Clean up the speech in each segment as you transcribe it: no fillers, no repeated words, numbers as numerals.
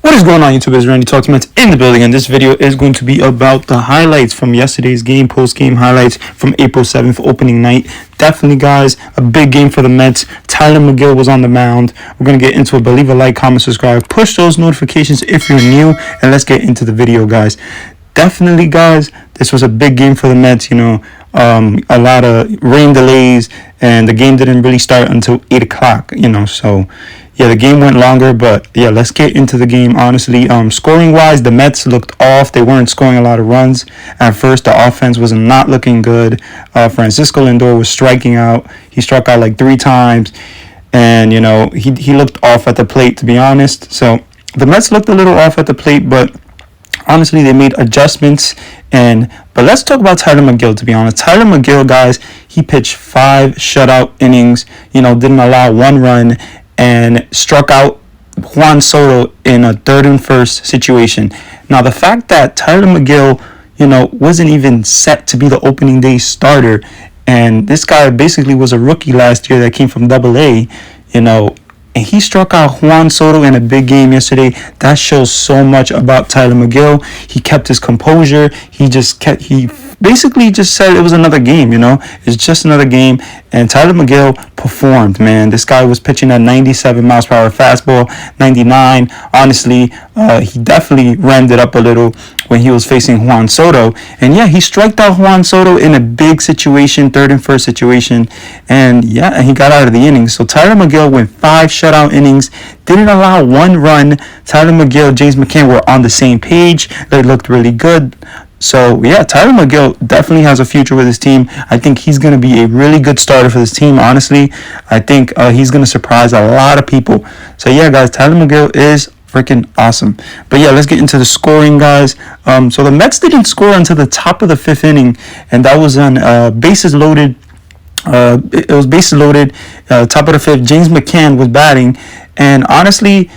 What is going on, YouTube? It's RandyTalksMets in the building, and this video is going to be about the highlights from yesterday's game, post-game highlights from April 7th, opening night. Definitely, guys, a big game for the Mets. Tyler McGill was on the mound. We're going to get into it, but leave a like, comment, subscribe, push those notifications if you're new, and let's get into the video, guys. Definitely, guys, this was a big game for the Mets, a lot of rain delays, and the game didn't really start until 8 o'clock, so... yeah, the game went longer, but yeah, let's get into the game, honestly. Scoring-wise, the Mets looked off. They weren't scoring a lot of runs. At first, the offense was not looking good. Francisco Lindor was striking out. He struck out like 3 times, and, he looked off at the plate, to be honest. So the Mets looked a little off at the plate, but honestly, they made adjustments. But let's talk about Tyler McGill, to be honest. Tyler McGill, guys, he pitched 5 shutout innings, didn't allow 1 run, and struck out Juan Soto in a 3rd and 1st situation. Now, the fact that Tyler McGill, wasn't even set to be the opening day starter, and this guy basically was a rookie last year that came from AA, and he struck out Juan Soto in a big game yesterday. That shows so much about Tyler McGill. He kept his composure. He basically just said it was another game, It's just another game. And Tyler McGill performed, man. This guy was pitching at 97 miles per hour fastball, 99. Honestly, he definitely rammed it up a little when he was facing Juan Soto. And yeah, he struck out Juan Soto in a big situation, 3rd and 1st situation. And yeah, he got out of the innings. So Tyler McGill went 5 shutout innings, didn't allow 1 run. Tyler McGill, James McCann were on the same page. They looked really good. So, yeah, Tyler McGill definitely has a future with his team. I think he's going to be a really good starter for this team, honestly. I think he's going to surprise a lot of people. So, yeah, guys, Tyler McGill is freaking awesome. But, yeah, let's get into the scoring, guys. So, the Mets didn't score until the top of the 5th inning, and that was on bases loaded. It was bases loaded, top of the 5th. James McCann was batting, and honestly,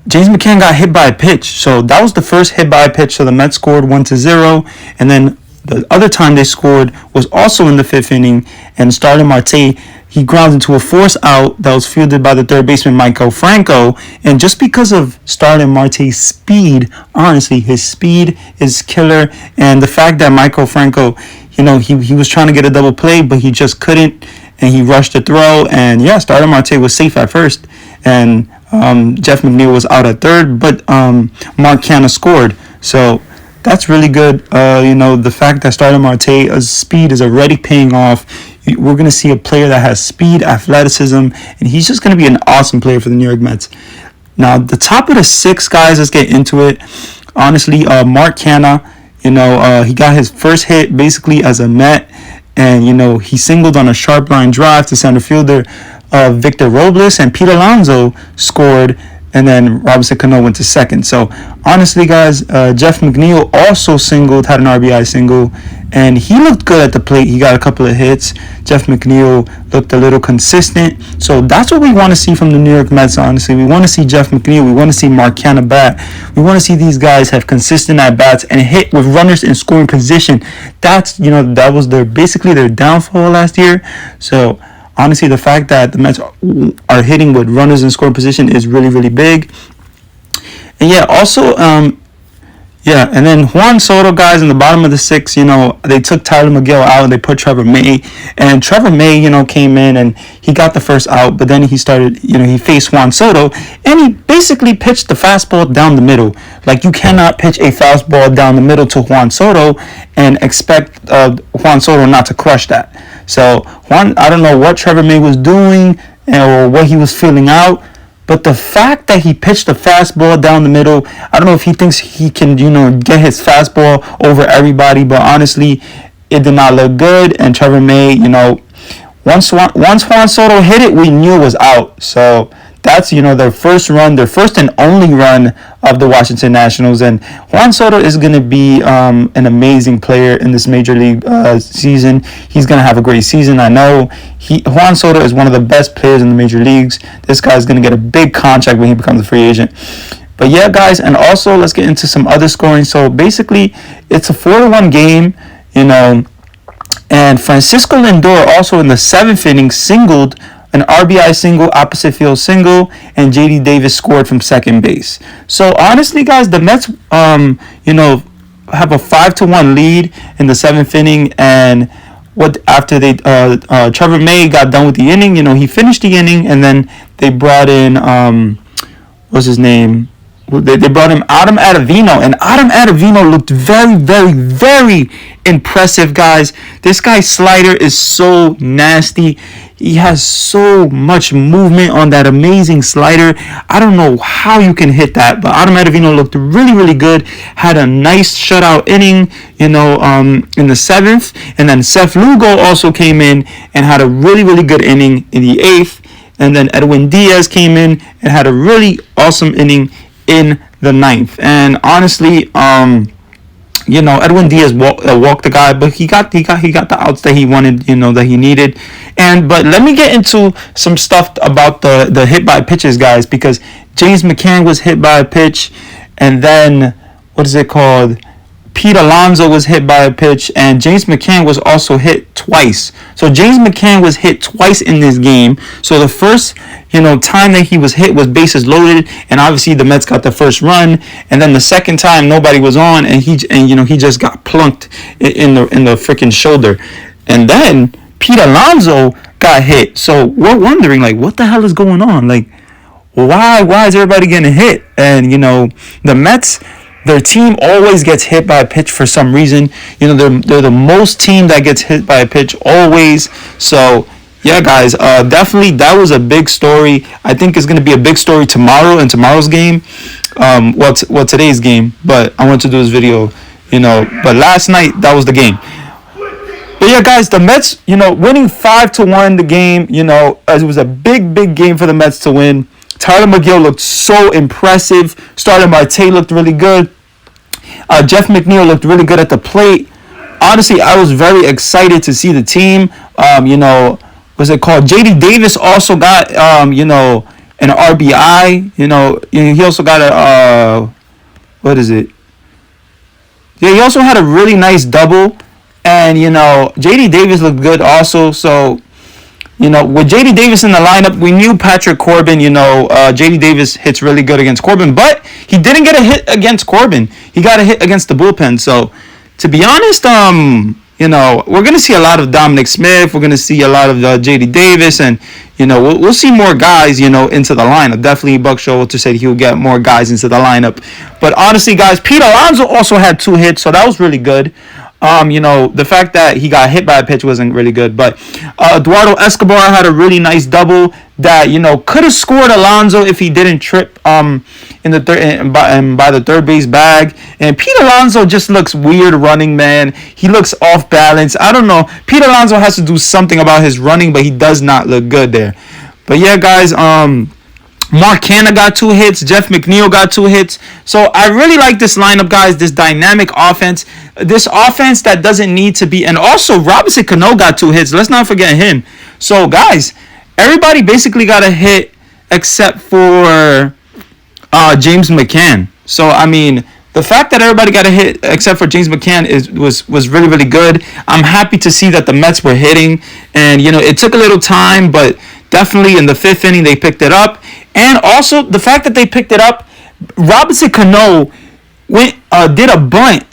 James McCann got hit by a pitch. So that was the first hit by a pitch. So the Mets scored 1-0. And then the other time they scored was also in the 5th inning. And Starling Marte, he grounded into a force out that was fielded by the 3rd baseman, Michael Franco. And just because of Starling Marte's speed, honestly, his speed is killer. And the fact that Michael Franco, he was trying to get a double play, but he just couldn't. And he rushed the throw. And yeah, Starling Marte was safe at first. And Jeff McNeil was out at 3rd, but Mark Canha scored. So that's really good. The fact that Starling Marte's speed is already paying off. We're going to see a player that has speed, athleticism, and he's just going to be an awesome player for the New York Mets. Now, the top of the 6, guys, let's get into it. Honestly, Mark Canha, he got his first hit basically as a Met, and, he singled on a sharp line drive to center fielder Victor Robles, and Pete Alonso scored, and then Robinson Cano went to 2nd. So, honestly, guys, Jeff McNeil also singled, had an RBI single, and he looked good at the plate. He got a couple of hits. Jeff McNeil looked a little consistent. So, that's what we want to see from the New York Mets, honestly. We want to see Jeff McNeil. We want to see Mark Canha bat. We want to see these guys have consistent at-bats and hit with runners in scoring position. That's, that was basically their downfall last year. So, honestly, the fact that the Mets are hitting with runners in scoring position is really, really big. And yeah, also, and then Juan Soto, guys, in the bottom of the 6th, they took Tyler McGill out and they put Trevor May. And Trevor May, came in and he got the first out, but then he started, he faced Juan Soto and he basically pitched the fastball down the middle. Like, you cannot pitch a fastball down the middle to Juan Soto and expect Juan Soto not to crush that. So, I don't know what Trevor May was doing or what he was feeling out, but the fact that he pitched the fastball down the middle, I don't know if he thinks he can, get his fastball over everybody, but honestly, it did not look good. And Trevor May, once Juan Soto hit it, we knew it was out. So, that's, their first and only run of the Washington Nationals. And Juan Soto is going to be an amazing player in this Major League season. He's going to have a great season. I know Juan Soto is one of the best players in the Major Leagues. This guy is going to get a big contract when he becomes a free agent. But yeah, guys, and also let's get into some other scoring. So basically, it's a 4-1 game, and Francisco Lindor also in the 7th inning singled an RBI single, opposite field single, and J.D. Davis scored from second base. So honestly, guys, the Mets, have a 5-1 lead in the seventh inning, and after they Trevor May got done with the inning, he finished the inning, and then they brought in what's his name? They brought him Adam Ottavino, and Adam Ottavino looked very, very, very impressive, guys. This guy's slider is so nasty. He has so much movement on that amazing slider. I don't know how you can hit that, but Adam Ottavino looked really, really good. Had a nice shutout inning, in the seventh, and then Seth Lugo also came in and had a really, really good inning in the eighth, and then Edwin Diaz came in and had a really awesome inning in the ninth. And honestly, Edwin Diaz walked the guy, but he got the outs that he wanted, that he needed. But let me get into some stuff about the hit by pitches, guys, because James McCann was hit by a pitch, and then Pete Alonso was hit by a pitch, and James McCann was also hit twice. So James McCann was hit twice in this game. So the first, time that he was hit was bases loaded, and obviously the Mets got the first run. And then the second time nobody was on, and he just got plunked in the freaking shoulder. And then Pete Alonso got hit. So we're wondering, what the hell is going on? Why is everybody getting hit? And the Mets, their team always gets hit by a pitch for some reason. They're the most team that gets hit by a pitch always. So, yeah, guys, definitely that was a big story. I think it's going to be a big story tomorrow in tomorrow's game. Today's game. But I wanted to do this video, But last night, that was the game. But, yeah, guys, the Mets, winning 5-1 the game, it was a big, big game for the Mets to win. Tyler McGill looked so impressive. Starting Marte looked really good. Jeff McNeil looked really good at the plate. Honestly, I was very excited to see the team. J.D. Davis also got, an RBI. He also got he also had a really nice double. And, J.D. Davis looked good also. So, with J.D. Davis in the lineup, we knew Patrick Corbin, J.D. Davis hits really good against Corbin, but he didn't get a hit against Corbin. He got a hit against the bullpen. So, to be honest, we're going to see a lot of Dominic Smith. We're going to see a lot of J.D. Davis, and, we'll see more guys, into the lineup. Definitely Buck Showalter said he'll get more guys into the lineup. But honestly, guys, Pete Alonso also had 2 hits, so that was really good. The fact that he got hit by a pitch wasn't really good, but Eduardo Escobar had a really nice double that could have scored Alonso if he didn't trip in the third by the third base bag. And Pete Alonso just looks weird running, man. He looks off balance. I don't know. Pete Alonso has to do something about his running, but he does not look good there. But yeah, guys, Mark Canha got 2 hits. Jeff McNeil got 2 hits. So I really like this lineup, guys. This dynamic offense. This offense that doesn't need to be. And also, Robinson Cano got 2 hits. Let's not forget him. So, guys, everybody basically got a hit except for James McCann. So, I mean, the fact that everybody got a hit except for James McCann was really, really good. I'm happy to see that the Mets were hitting. And, it took a little time, but definitely in the 5th inning they picked it up. And also, the fact that they picked it up, Robinson Cano did a bunt.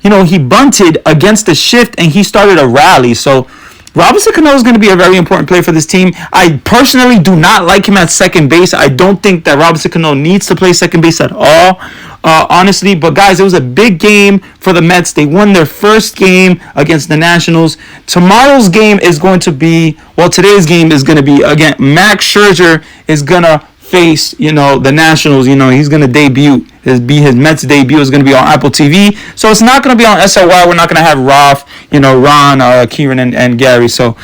He bunted against the shift, and he started a rally. So, Robinson Cano is going to be a very important player for this team. I personally do not like him at second base. I don't think that Robinson Cano needs to play second base at all, honestly. But, guys, it was a big game for the Mets. They won their first game against the Nationals. Tomorrow's game is going to be, today's game is going to be, again, Max Scherzer is going to face, the Nationals. He's going to debut. His Mets debut is going to be on Apple TV. So it's not going to be on SLY. We're not going to have Roth, Ron, Kieran, and Gary. So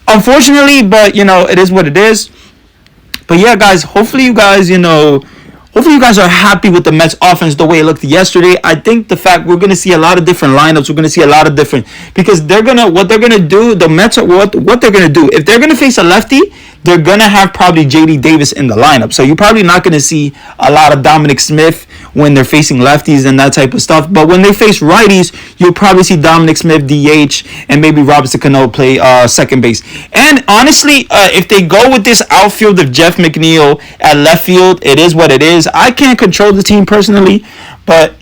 unfortunately, but it is what it is. But yeah, guys, hopefully you guys are happy with the Mets offense the way it looked yesterday. I think the fact we're going to see a lot of different lineups. We're going to see a lot of different, because what they're going to do, the Mets are what they're going to do. If they're going to face a lefty, they're going to have probably J.D. Davis in the lineup. So you're probably not going to see a lot of Dominic Smith when they're facing lefties and that type of stuff. But when they face righties, you'll probably see Dominic Smith DH and maybe Robinson Cano play second base. And honestly, if they go with this outfield of Jeff McNeil at left field, it is what it is. I can't control the team personally, but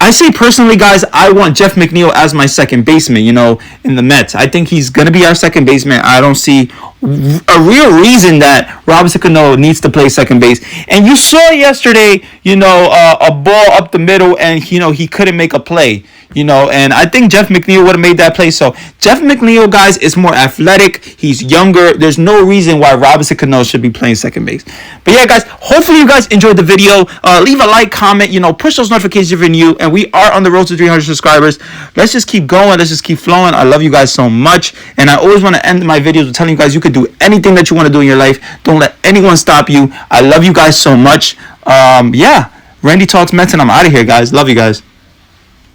I say personally, guys, I want Jeff McNeil as my second baseman, in the Mets. I think he's going to be our second baseman. I don't see a real reason that Robinson Cano needs to play second base. And you saw yesterday, a ball up the middle and, he couldn't make a play. And I think Jeff McNeil would have made that play. So Jeff McNeil, guys, is more athletic. He's younger. There's no reason why Robinson Cano should be playing second base. But yeah, guys, hopefully you guys enjoyed the video. Leave a like, comment, push those notifications if you're new. And we are on the road to 300 subscribers. Let's just keep going. Let's just keep flowing. I love you guys so much. And I always want to end my videos with telling you guys you can do anything that you want to do in your life. Don't let anyone stop you. I love you guys so much. Randy Talks Mets, and I'm out of here, guys. Love you guys.